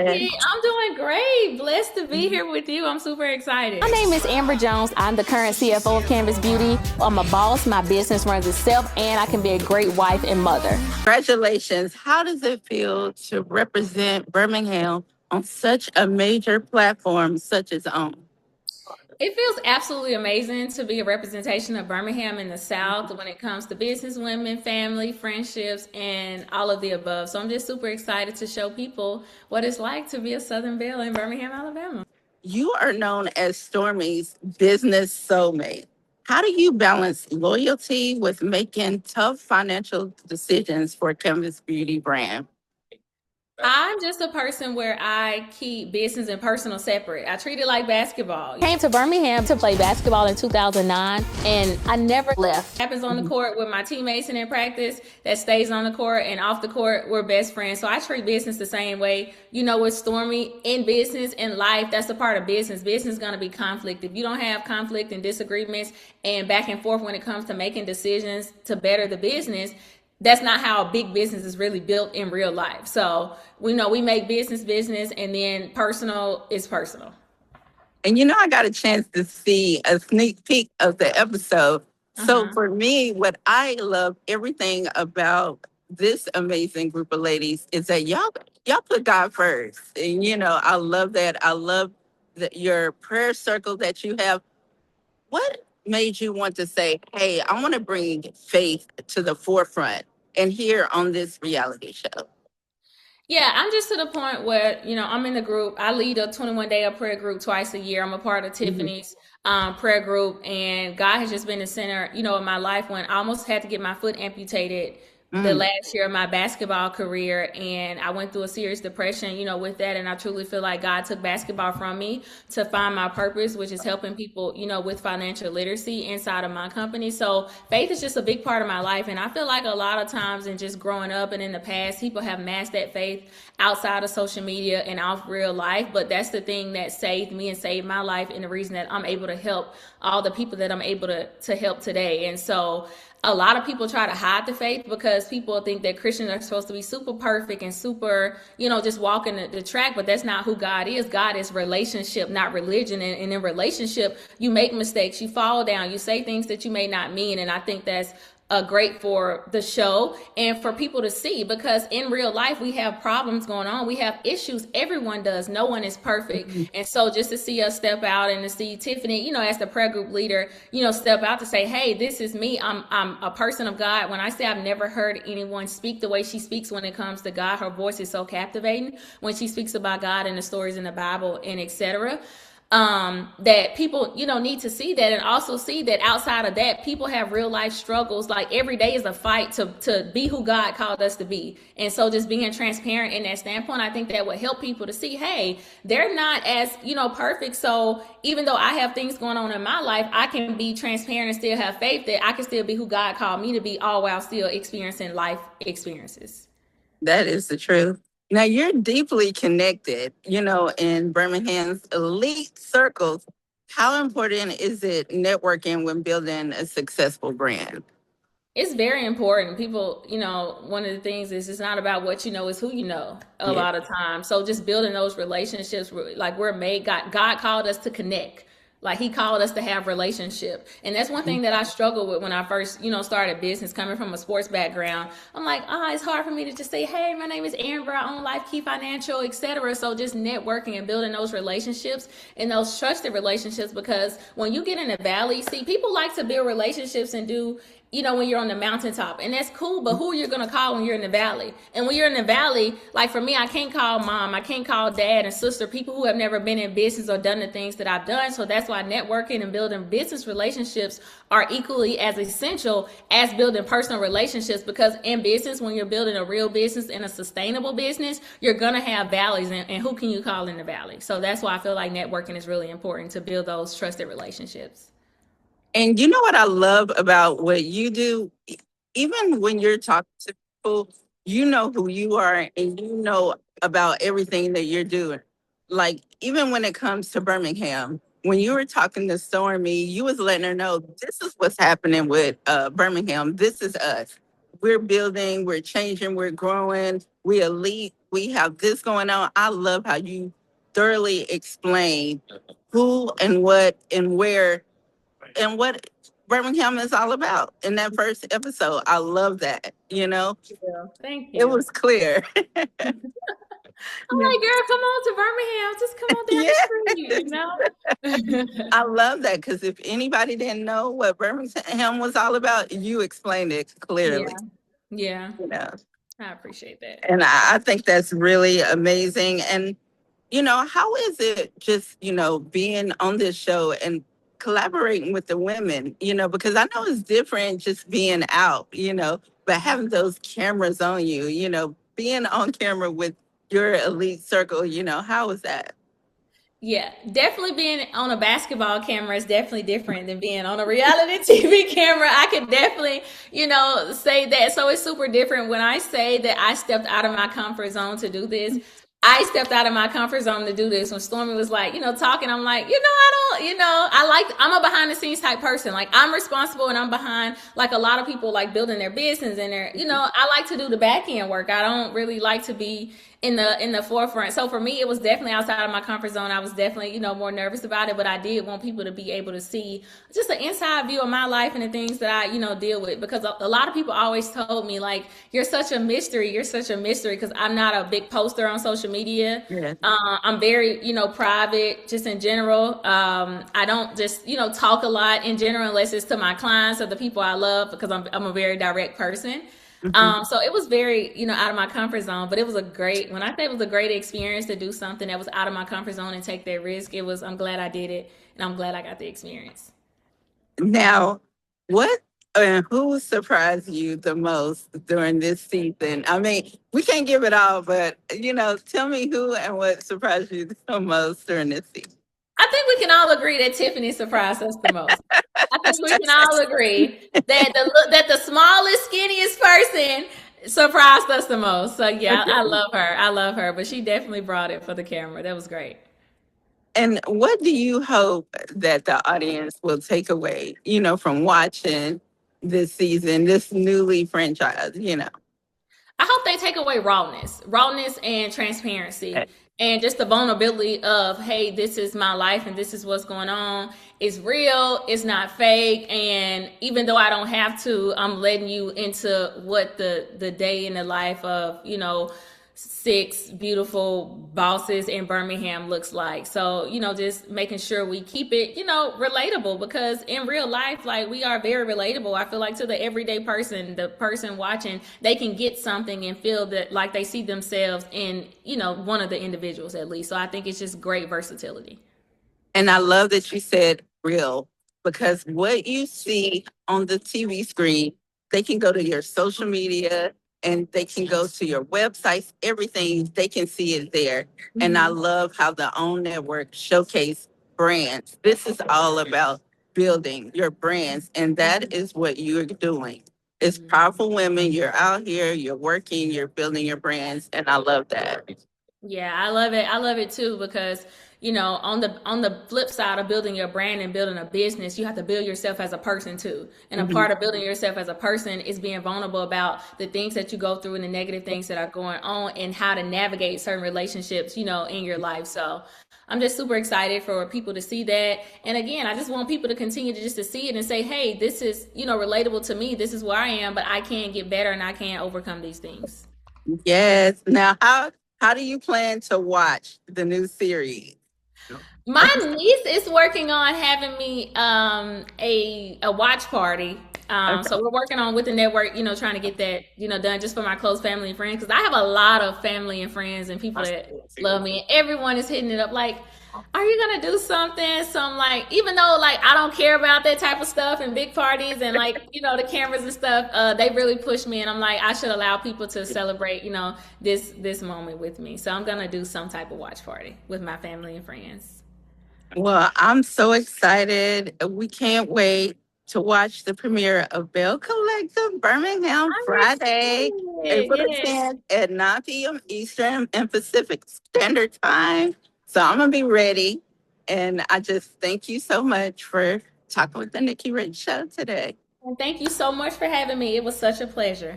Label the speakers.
Speaker 1: Nikki, I'm doing great. Blessed to be here with you. I'm super
Speaker 2: My
Speaker 1: excited.
Speaker 2: name is Amber Jones. I'm the current CFO of Canvas Beauty. I'm a boss. My business runs itself, and I can be a great wife and mother.
Speaker 3: Congratulations. How does it feel to represent Birmingham on such a major platform such as OWN?
Speaker 1: It feels absolutely amazing to be a representation of Birmingham in the South when it comes to business, women, family, friendships, and all of the above. So I'm just super excited to show people what it's like to be a Southern Belle in Birmingham, Alabama.
Speaker 3: You are known as Stormy's business soulmate. How do you balance loyalty with making tough financial decisions for Canvas Beauty brand?
Speaker 1: I'm just a person where I keep business and personal separate. I treat it like basketball.
Speaker 2: Came to Birmingham to play basketball in 2009, and I never left.
Speaker 1: Happens on the court with my teammates and in practice that stays on the court, and off the court we're best friends. So I treat business the same way. You know, with Stormy, in business, in life, that's a part of business. Business is going to be conflict. If you don't have conflict and disagreements and back and forth when it comes to making decisions to better the business, that's not how a big business is really built in real life. So we know we make business business, and then personal is personal.
Speaker 3: And I got a chance to see a sneak peek of the episode. So
Speaker 1: Uh-huh.
Speaker 3: for me, what I love everything about this amazing group of ladies is that y'all put God first. And I love that. I love your prayer circle that you have. What made you want to say, hey, I want to bring faith to the forefront and here on this reality show?
Speaker 1: Yeah, I'm just to the point where, I'm in the group. I lead a 21 day of prayer group twice a year. I'm a part of
Speaker 3: Mhm.
Speaker 1: Tiffany's prayer group, and God has just been the center, of my life when I almost had to get my foot amputated the
Speaker 3: Mm.
Speaker 1: last year of my basketball career, and I went through a serious depression, with that. And I truly feel like God took basketball from me to find my purpose, which is helping people, with financial literacy inside of my company. So faith is just a big part of my life. And I feel like a lot of times in just growing up and in the past, people have masked that faith outside of social media and off real life. But that's the thing that saved me and saved my life, and the reason that I'm able to help all the people that I'm able to help today. And so a lot of people try to hide the faith because people think that Christians are supposed to be super perfect and super, just walking the track, but that's not who God is. God is relationship, not religion. And in relationship, you make mistakes, you fall down, you say things that you may not mean. And I think that's great for the show and for people to see, because in real life we have problems going on, we have issues, everyone does, no one is perfect. And so just to see us step out and to see Tiffany, as the prayer group leader, step out to say, hey, this is me, I'm a person of God. When I say I've never heard anyone speak the way she speaks when it comes to God, her voice is so captivating when she speaks about God and the stories in the Bible and etc. That people need to see that, and also see that outside of that, people have real life struggles. Like every day is a fight to be who God called us to be. And so just being transparent in that standpoint, I think that would help people to see, hey, they're not as perfect. So even though I have things going on in my life, I can be transparent and still have faith that I can still be who God called me to be, all while still experiencing life experiences.
Speaker 3: That is the truth. Now you're deeply connected, in Birmingham's elite circles. How important is it networking when building a successful brand?
Speaker 1: It's very important. People, one of the things is it's not about what you know, it's who you know a
Speaker 3: Yeah.
Speaker 1: lot of times. So just building those relationships, like we're made, God called us to connect. Like he called us to have relationship. And that's one thing that I struggled with when I first, started business, coming from a sports background. I'm like, it's hard for me to just say, hey, my name is Amber, I own Life Key Financial, etc. So just networking and building those relationships and those trusted relationships, because when you get in the valley, see, people like to build relationships and do, when you're on the mountaintop, and that's cool, but who you're gonna call when you're in the valley? And when you're in the valley, like for me, I can't call mom, I can't call dad and sister, people who have never been in business or done the things that I've done. So that's why networking and building business relationships are equally as essential as building personal relationships, because in business, when you're building a real business and a sustainable business, you're gonna have valleys, and who can you call in the valley? So that's why I feel like networking is really important to build those trusted relationships.
Speaker 3: And you know what I love about what you do? Even when you're talking to people, you know who you are and you know about everything that you're doing. Like, even when it comes to Birmingham, when you were talking to Stormy, you was letting her know this is what's happening with Birmingham. This is us. we're building, we're changing, we're growing, we elite, we have this going on. I love how you thoroughly explain who and what and where and what Birmingham is all about in that first episode. I love that,
Speaker 1: Thank
Speaker 3: it
Speaker 1: you.
Speaker 3: was clear.
Speaker 1: I'm like, girl, come on to Birmingham. Just come on down
Speaker 3: Yeah,
Speaker 1: the street,
Speaker 3: I love that because if anybody didn't know what Birmingham was all about, you explained it clearly.
Speaker 1: Yeah. Yeah.
Speaker 3: You know,
Speaker 1: I appreciate that.
Speaker 3: and I think that's really amazing. And how is it just being on this show and collaborating with the women? Because I know it's different just being out, but having those cameras on you, being on camera with your elite circle, how is that?
Speaker 1: Yeah, definitely being on a basketball camera is definitely different than being on a reality TV camera. I could definitely, say that. So it's super different when I say that I stepped out of my comfort zone to do this. I stepped out of my comfort zone to do this. When Stormy was like, talking, I'm like, I'm a behind the scenes type person. Like I'm responsible and I'm behind like a lot of people like building their business and I like to do the back end work. I don't really like to be in the forefront. So for me, it was definitely outside of my comfort zone. I was definitely, more nervous about it, but I did want people to be able to see just an inside view of my life and the things that I, deal with. Because a lot of people always told me like, you're such a mystery. You're such a mystery because I'm not a big poster on social media.
Speaker 3: Yeah.
Speaker 1: I'm very, private just in general. I don't just, talk a lot in general unless it's to my clients or the people I love because I'm a very direct person. So it was very, out of my comfort zone, but it was when I say it was a great experience to do something that was out of my comfort zone and take that risk, I'm glad I did it and I'm glad I got the experience.
Speaker 3: Now, who surprised you the most during this season? I mean, we can't give it all, but tell me who and what surprised you the most during this season.
Speaker 1: I think we can all agree that Tiffany surprised us the most. I think we can all agree that the smallest, skinniest person surprised us the most. So yeah, I love her. I love her, but she definitely brought it for the camera. That was great.
Speaker 3: And what do you hope that the audience will take away, from watching this season, this newly franchise?
Speaker 1: I hope they take away rawness and transparency and just the vulnerability of, hey, this is my life and this is what's going on. It's real. It's not fake. And even though I don't have to, I'm letting you into what the day in the life of, 6 beautiful bosses in Birmingham looks like. So, just making sure we keep it, relatable because in real life, like we are very relatable. I feel like to the everyday person, the person watching, they can get something and feel that like they see themselves in, one of the individuals at least. So I think it's just great versatility.
Speaker 3: And I love that you said real because what you see on the TV screen, they can go to your social media and they can go to your websites, everything, they can see it there. Mm-hmm. And I love how the OWN Network showcase brands. This is all about building your brands, and that is what you're doing. It's powerful women. You're out here, you're working, you're building your brands, and I love that.
Speaker 1: Yeah, I love it. I love it too because on the flip side of building your brand and building a business, you have to build yourself as a person too. And a part of building yourself as a person is being vulnerable about the things that you go through and the negative things that are going on and how to navigate certain relationships, in your life. So I'm just super excited for people to see that. And again, I just want people to continue to see it and say, hey, this is, relatable to me. This is where I am, but I can get better and I can overcome these things.
Speaker 3: Yes. Now, how do you plan to watch the new series?
Speaker 1: My niece is working on having me a watch party. So we're working on with the network, trying to get that, done just for my close family and friends. Because I have a lot of family and friends and people that love me. And everyone is hitting it up like, are you going to do something? So I'm like, even though like I don't care about that type of stuff and big parties and like, the cameras and stuff, they really push me. And I'm like, I should allow people to celebrate, this moment with me. So I'm going to do some type of watch party with my family and friends.
Speaker 3: Well, I'm so excited. We can't wait to watch the premiere of Belle Collective Birmingham Friday, April 10th at 9 p.m. Eastern and Pacific Standard Time. So I'm going to be ready. And I just thank you so much for talking with the Nikki Rich Show today.
Speaker 1: And thank you so much for having me. It was such a pleasure.